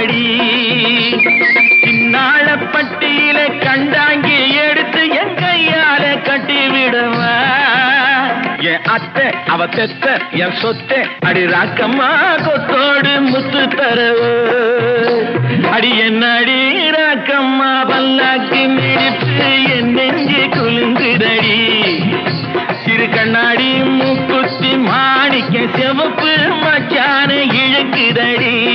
கொலுங்குதடி. சின்னாளப்பட்டியில கண்டாங்கி எடுத்து என் கையால கட்டிவிடுவா. என் அத்தை அவ தெத்த என் சொத்தை அடி ராக்கம்மா கொத்தோடு முத்து தரவு. அடி என்னடி ராக்கம்மா பல்லாக்கி மிடித்து என் நெஞ்சு குலுங்குதடி. சிறு கண்ணாடி மூக்குத்தி மாணிக்க சிவப்பு மச்சான இழுக்குதடி.